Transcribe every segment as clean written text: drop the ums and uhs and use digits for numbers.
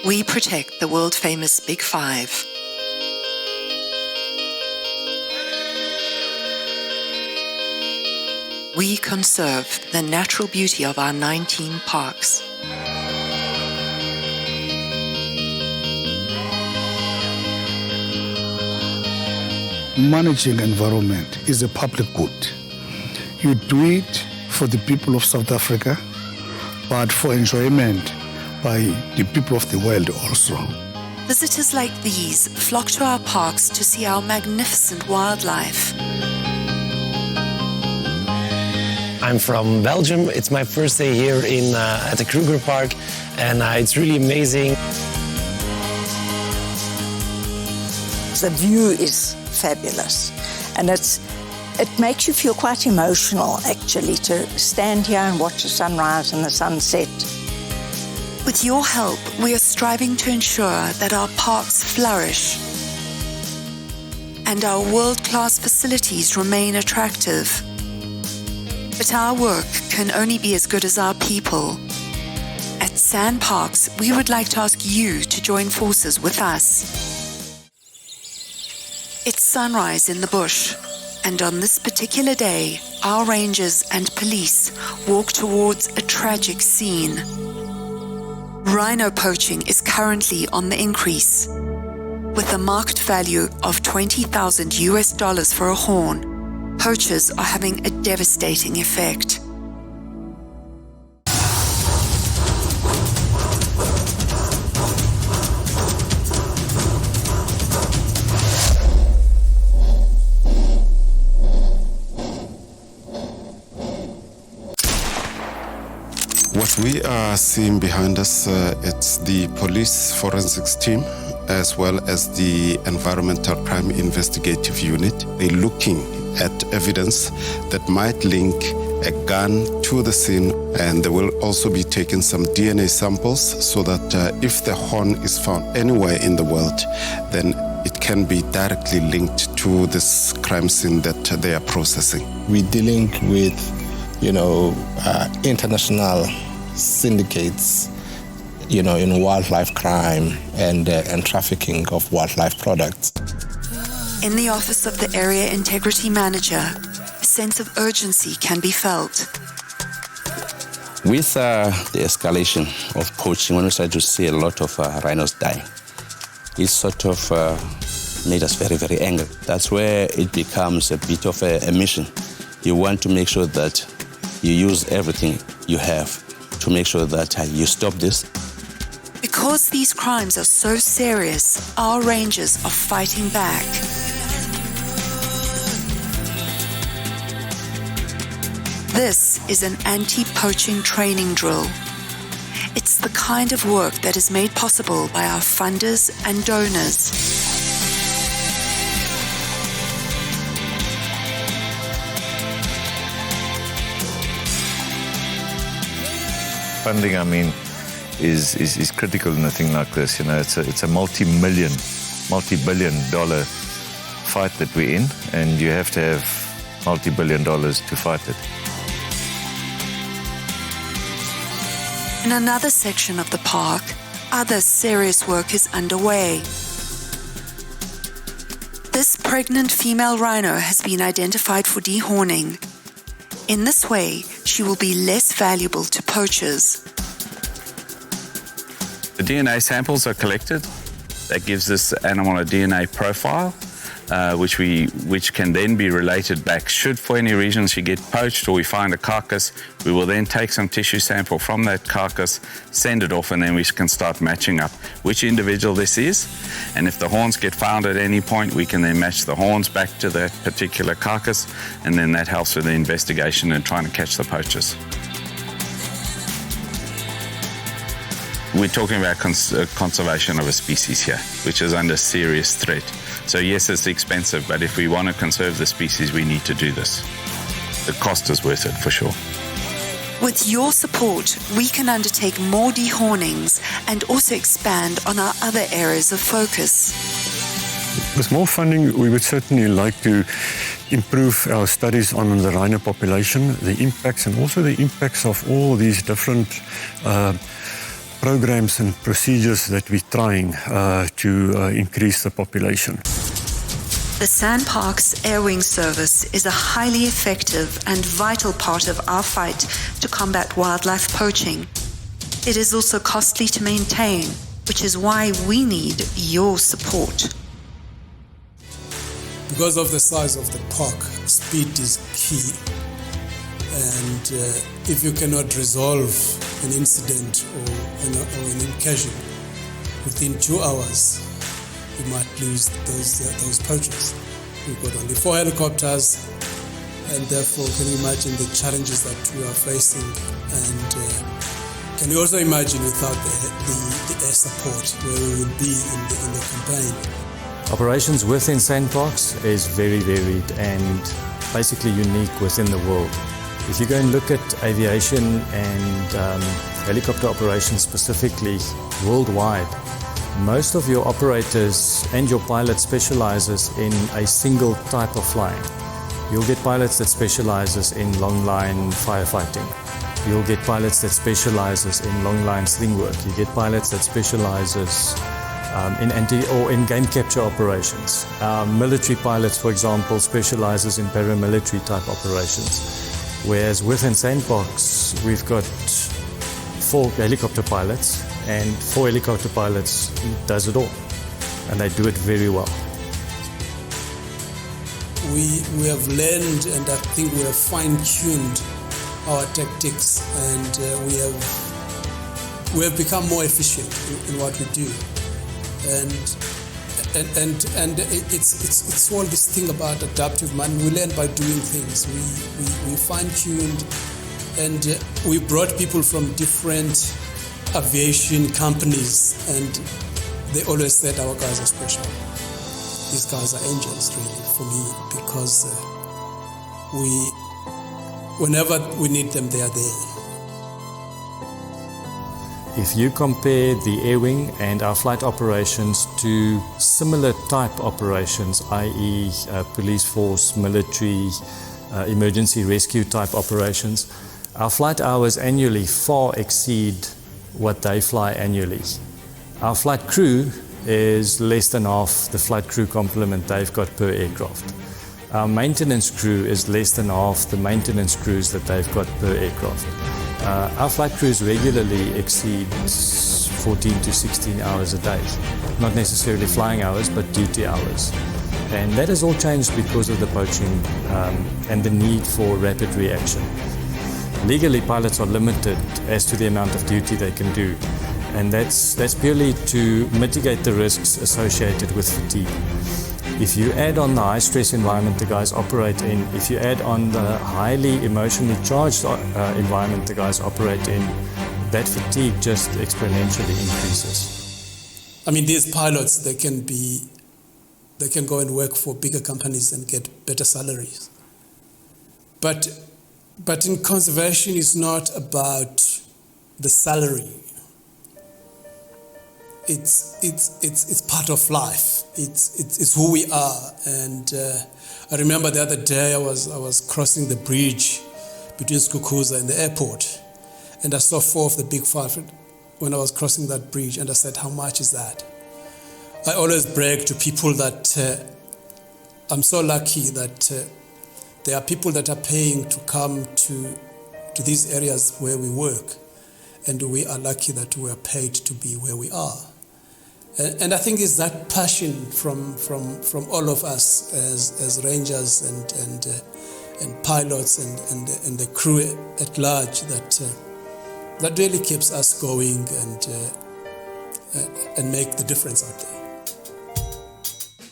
We protect the world-famous Big Five. We conserve the natural beauty of our 19 parks. Managing environment is a public good. You do it for the people of South Africa, but for enjoyment by the people of the world also. Visitors like these flock to our parks to see our magnificent wildlife. I'm from Belgium. It's my first day here at the Kruger Park, and it's really amazing. The view is fabulous, and it makes you feel quite emotional, actually, to stand here and watch the sunrise and the sunset. With your help, we are striving to ensure that our parks flourish and our world-class facilities remain attractive. But our work can only be as good as our people. At SANParks, we would like to ask you to join forces with us. It's sunrise in the bush, and on this particular day, our rangers and police walk towards a tragic scene. Rhino poaching is currently on the increase, with a market value of $20,000 for a horn. Poachers are having a devastating effect. What we are seeing behind us, it's the police forensics team as well as the environmental crime investigative unit. They're looking at evidence that might link a gun to the scene, and they will also be taking some DNA samples so that if the horn is found anywhere in the world, then it can be directly linked to this crime scene that they are processing. We're dealing with, international syndicates, in wildlife crime and trafficking of wildlife products. In the office of the Area Integrity Manager, a sense of urgency can be felt. With the escalation of poaching, when we started to see a lot of rhinos die, it sort of made us very, very angry. That's where it becomes a bit of a mission. You want to make sure that you use everything you have to make sure that you stop this. Because these crimes are so serious, our rangers are fighting back. This is an anti-poaching training drill. It's the kind of work that is made possible by our funders and donors. Funding, is critical in a thing like this. It's a multi-billion-dollar fight that we're in, and you have to have multi-billion dollars to fight it. In another section of the park, other serious work is underway. This pregnant female rhino has been identified for dehorning. In this way, she will be less valuable to poachers. The DNA samples are collected. That gives this animal a DNA profile, which can then be related back. Should for any reason she get poached or we find a carcass, we will then take some tissue sample from that carcass, send it off, and then we can start matching up which individual this is. And if the horns get found at any point, we can then match the horns back to that particular carcass, and then that helps with the investigation and trying to catch the poachers. We're talking about conservation of a species here, which is under serious threat. So yes, it's expensive, but if we want to conserve the species, we need to do this. The cost is worth it, for sure. With your support, we can undertake more dehornings and also expand on our other areas of focus. With more funding, we would certainly like to improve our studies on the rhino population, the impacts, and also the impacts of all these different programs and procedures that we're trying to increase the population. The SANParks Air Wing Service is a highly effective and vital part of our fight to combat wildlife poaching. It is also costly to maintain, which is why we need your support. Because of the size of the park, speed is key. And if you cannot resolve an incident or an incursion within 2 hours, you might lose those poachers. We've got only 4 helicopters, and therefore can you imagine the challenges that we are facing, and can you also imagine without the air support where we would be in the campaign. Operations within SANParks is very varied and basically unique within the world. If you go and look at aviation and helicopter operations specifically worldwide, most of your operators and your pilots specializes in a single type of flying. You'll get pilots that specializes in long line firefighting. You'll get pilots that specializes in long line sling work. You get pilots that specializes in game capture operations. Military pilots, for example, specializes in paramilitary type operations. Whereas within SANParks, we've got 4 helicopter pilots, and 4 helicopter pilots does it all, and they do it very well. We have learned, and I think we have fine-tuned our tactics, and we have become more efficient in what we do. And it's all this thing about adaptive man. We learn by doing things. We fine-tuned, and we brought people from different aviation companies, and they always said our guys are special. These guys are angels, really, for me, because whenever we need them, they are there. If you compare the air wing and our flight operations to similar type operations, i.e. police force, military, emergency rescue type operations, our flight hours annually far exceed what they fly annually. Our flight crew is less than half the flight crew complement they've got per aircraft. Our maintenance crew is less than half the maintenance crews that they've got per aircraft. Our flight crews regularly exceed 14 to 16 hours a day. Not necessarily flying hours, but duty hours. And that has all changed because of the poaching and the need for rapid reaction. Legally, pilots are limited as to the amount of duty they can do. And that's purely to mitigate the risks associated with fatigue. If you add on the high-stress environment the guys operate in, if you add on the highly emotionally charged environment the guys operate in, that fatigue just exponentially increases. I mean, these pilots, they can go and work for bigger companies and get better salaries. But in conservation, it's not about the salary. It's part of life. It's who we are. And I remember the other day I was crossing the bridge between Skukuza and the airport, and I saw 4 of the big 5 when I was crossing that bridge, and I said, how much is that? I always brag to people that I'm so lucky that there are people that are paying to come to these areas where we work, and we are lucky that we are paid to be where we are. And I think it's that passion from all of us as rangers and pilots and the crew at large that really keeps us going and make the difference out there.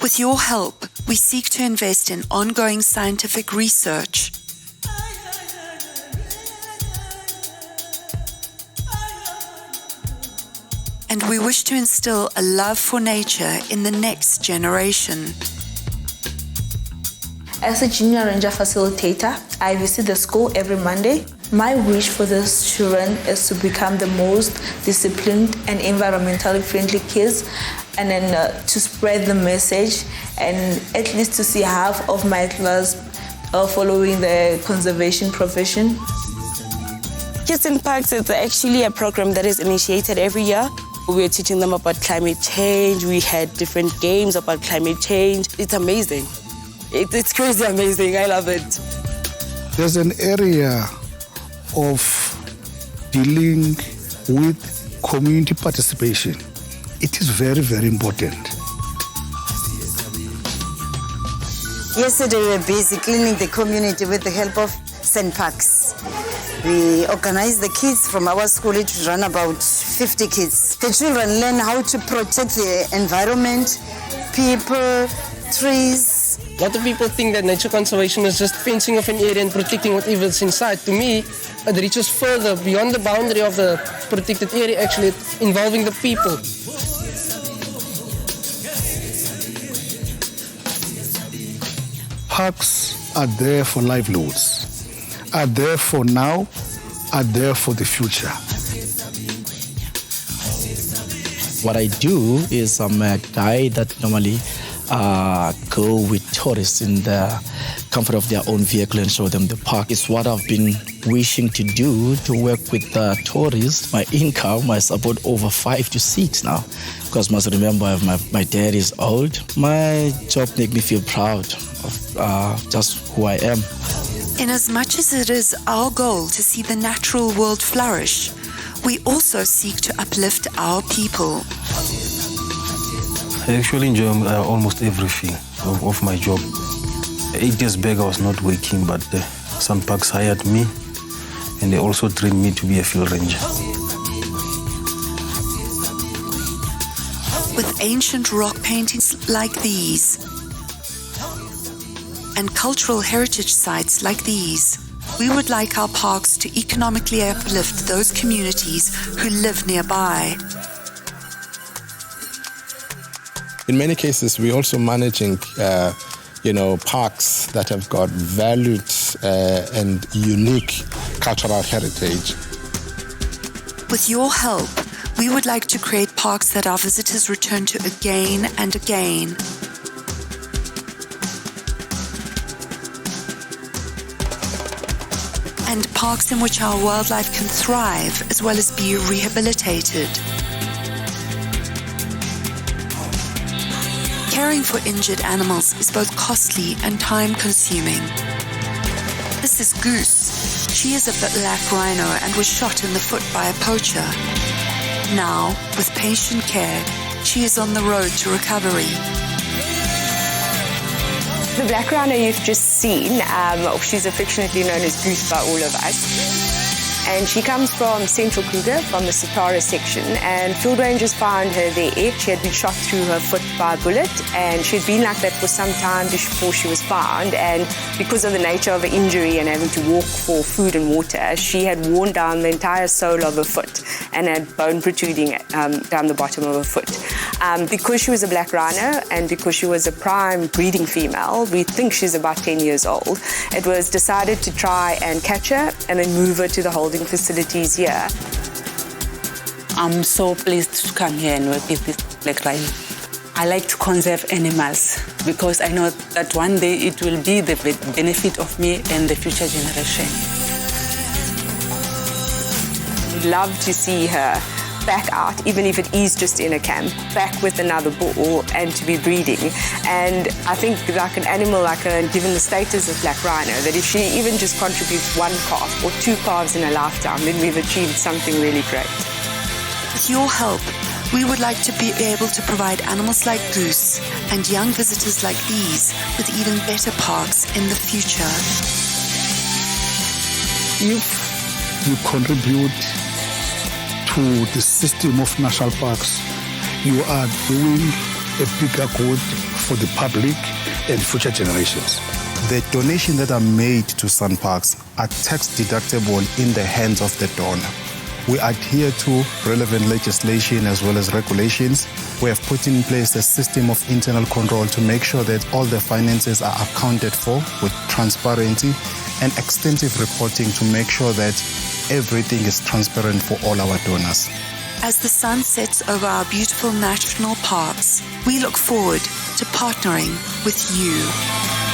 With your help, we seek to invest in ongoing scientific research, and we wish to instill a love for nature in the next generation. As a junior ranger facilitator, I visit the school every Monday. My wish for these children is to become the most disciplined and environmentally friendly kids, and then to spread the message, and at least to see half of my class following the conservation profession. Kids in Parks is actually a program that is initiated every year. We're teaching them about climate change. We had different games about climate change. It's amazing. It's crazy amazing. I love it. There's an area of dealing with community participation. It is very, very important. Yesterday we were busy cleaning the community with the help of SANParks. We organized the kids from our school. It run about 50 kids. The children learn how to protect the environment, people, trees. A lot of people think that nature conservation is just fencing off an area and protecting whatever's inside. To me, it reaches further beyond the boundary of the protected area, actually involving the people. Parks are there for livelihoods, are there for now, are there for the future. What I do is I'm a guy that normally go with tourists in the comfort of their own vehicle and show them the park. It's what I've been wishing to do, to work with tourists. My income, I support over 5 to 6 now. Because must remember, my dad is old. My job makes me feel proud of just who I am. In as much as it is our goal to see the natural world flourish, we also seek to uplift our people. I actually enjoy almost everything of my job. 8 years back, I was not working, but SANParks hired me, and they also trained me to be a field ranger. With ancient rock paintings like these and cultural heritage sites like these, we would like our parks to economically uplift those communities who live nearby. In many cases, we're also managing, parks that have got valued and unique cultural heritage. With your help, we would like to create parks that our visitors return to again and again. And parks in which our wildlife can thrive as well as be rehabilitated. Caring for injured animals is both costly and time-consuming. This is Goose. She is a black rhino and was shot in the foot by a poacher. Now, with patient care, she is on the road to recovery. The black rhino you've just seen, she's affectionately known as Goose by all of us. And she comes from Central Kruger, from the Satara section, and field rangers found her there. She had been shot through her foot by a bullet, and she'd been like that for some time before she was found. And because of the nature of her injury and having to walk for food and water, she had worn down the entire sole of her foot and had bone protruding down the bottom of her foot. Because she was a black rhino and because she was a prime breeding female, we think she's about 10 years old, it was decided to try and catch her and then move her to the holding facilities here. I'm so pleased to come here and work with this black rhino. I like to conserve animals because I know that one day it will be the benefit of me and the future generation. We'd love to see her back out, even if it is just in a camp, back with another bull and to be breeding. And I think like an animal like her, given the status of black rhino, that if she even just contributes 1 calf or 2 calves in a lifetime, then we've achieved something really great. With your help, we would like to be able to provide animals like Goose and young visitors like these with even better parks in the future. If you contribute to the system of national parks, you are doing a bigger good for the public and future generations. The donations that are made to SANParks are tax deductible in the hands of the donor. We adhere to relevant legislation as well as regulations. We have put in place a system of internal control to make sure that all the finances are accounted for with transparency and extensive reporting to make sure that everything is transparent for all our donors. As the sun sets over our beautiful national parks, we look forward to partnering with you.